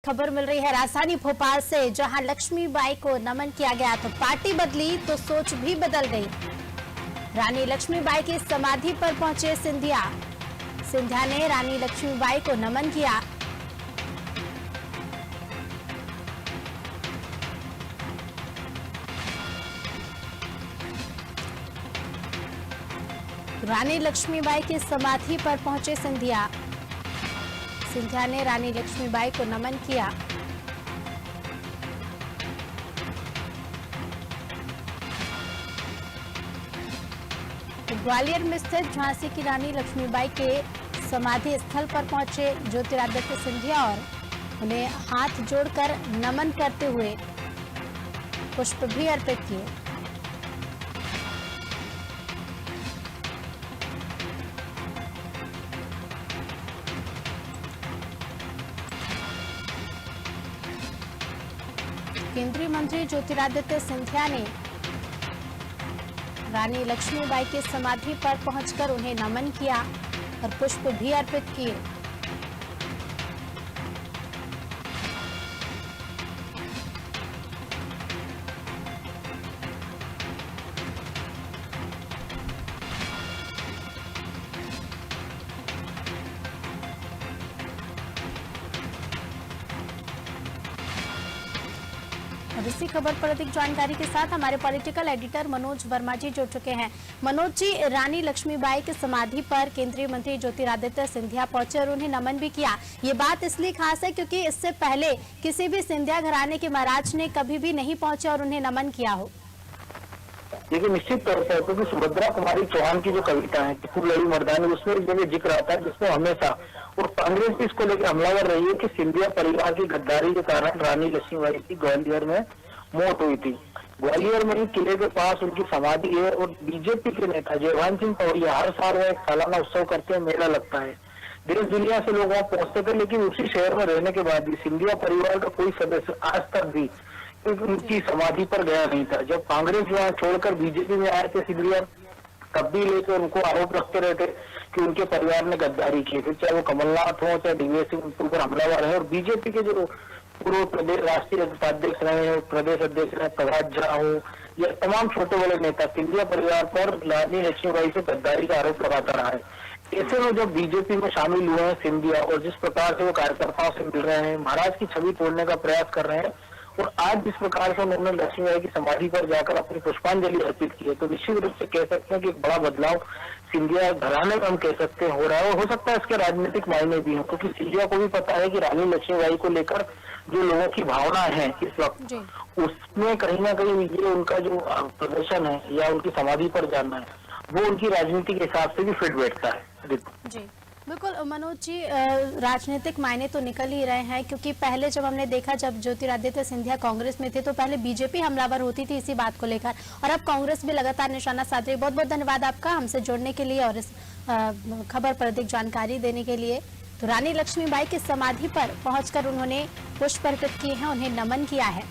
खबर मिल रही है राजधानी भोपाल से, जहां लक्ष्मीबाई को नमन किया गया तो पार्टी बदली तो सोच भी बदल गई। रानी लक्ष्मीबाई की समाधि पर पहुंचे सिंधिया। सिंधिया ने रानी लक्ष्मीबाई को नमन किया। रानी लक्ष्मीबाई की समाधि पर पहुंचे सिंधिया। सिंधिया ने रानी लक्ष्मीबाई को नमन किया। ग्वालियर में स्थित झांसी की रानी लक्ष्मीबाई के समाधि स्थल पर पहुंचे ज्योतिरादित्य सिंधिया और उन्हें हाथ जोड़कर नमन करते हुए पुष्प भी अर्पित किए। केंद्रीय मंत्री ज्योतिरादित्य सिंधिया ने रानी लक्ष्मीबाई की समाधि पर पहुंचकर उन्हें नमन किया और पुष्प भी अर्पित किए। और इसी खबर पर अधिक जानकारी के साथ हमारे पॉलिटिकल एडिटर मनोज वर्मा जी जुड़ चुके हैं। मनोज जी, रानी लक्ष्मीबाई की समाधि पर केंद्रीय मंत्री ज्योतिरादित्य सिंधिया पहुंचे और उन्हें नमन भी किया। ये बात इसलिए खास है क्योंकि इससे पहले किसी भी सिंधिया घराने के महाराज ने कभी भी नहीं पहुंचे और उन्हें नमन किया हो। देखिए, निश्चित तौर पर क्योंकि सुभद्रा कुमारी चौहान की जो कविता है फूल लड़ी मर्दानी, उसमें एक जगह जिक्र आता है जिसमें हमेशा और कांग्रेस भी इसको लेकर हमलावर रही है कि सिंधिया परिवार की गद्दारी के कारण रानी लक्ष्मीबाई की ग्वालियर में मौत हुई थी। ग्वालियर में ही किले के पास उनकी समाधि है और बीजेपी के नेता जयभान सिंह पौड़िया हर साल एक सालाना उत्सव करते हैं, मेला लगता है। देश दुनिया से लोग वहाँ पहुंचते थे, लेकिन उसी शहर में रहने के बाद भी सिंधिया परिवार का कोई सदस्य आज तक भी उनकी समाधि पर गया नहीं था। जब कांग्रेस वहाँ छोड़कर बीजेपी में आए थे सिंधिया, तब भी लेकर उनको आरोप रखते रहते कि उनके परिवार ने गद्दारी की, फिर चाहे वो कमलनाथ हो चाहे डीवीएस सिंह उनके ऊपर हमलावर है। और बीजेपी के जो पूर्व प्रदेश राष्ट्रीय उपाध्यक्ष रहे, प्रदेश अध्यक्ष रहे प्रभात झा हो या तमाम छोटे बड़े नेता सिंधिया परिवार पर रानी लक्ष्मीबाई से गद्दारी का आरोप लगाता रहा है। ऐसे में जब बीजेपी में शामिल हुए हैं सिंधिया और जिस प्रकार से वो कार्यकर्ताओं से मिल रहे हैं, महाराज की छवि तोड़ने का प्रयास कर रहे हैं और आज जिस प्रकार से उन्होंने लक्ष्मीबाई की समाधि पर जाकर अपनी पुष्पांजलि अर्पित की है, तो निश्चित रूप से कह सकते हैं कि एक बड़ा बदलाव सिंधिया घराने में हम कह सकते हैं हो रहा है। और हो सकता है इसके राजनीतिक मायने भी हैं, क्योंकि सिंधिया को भी पता है कि रानी लक्ष्मीबाई को लेकर जो लोगों की भावना है इस वक्त, उसमें कहीं ना कहीं ये उनका जो प्रदर्शन है या उनकी समाधि पर जाना है, वो उनकी राजनीति के हिसाब से भी फिट बैठता है। जी बिल्कुल मनोज जी, राजनीतिक मायने तो निकल ही रहे हैं, क्योंकि पहले जब हमने देखा जब ज्योतिरादित्य सिंधिया कांग्रेस में थे तो पहले बीजेपी हमलावर होती थी इसी बात को लेकर, और अब कांग्रेस भी लगातार निशाना साध रही है। बहुत बहुत धन्यवाद आपका हमसे जुड़ने के लिए और इस खबर पर अधिक जानकारी देने के लिए। तो रानी लक्ष्मीबाई की समाधि पर पहुंचकर उन्होंने पुष्प अर्पित किए हैं, उन्हें नमन किया है।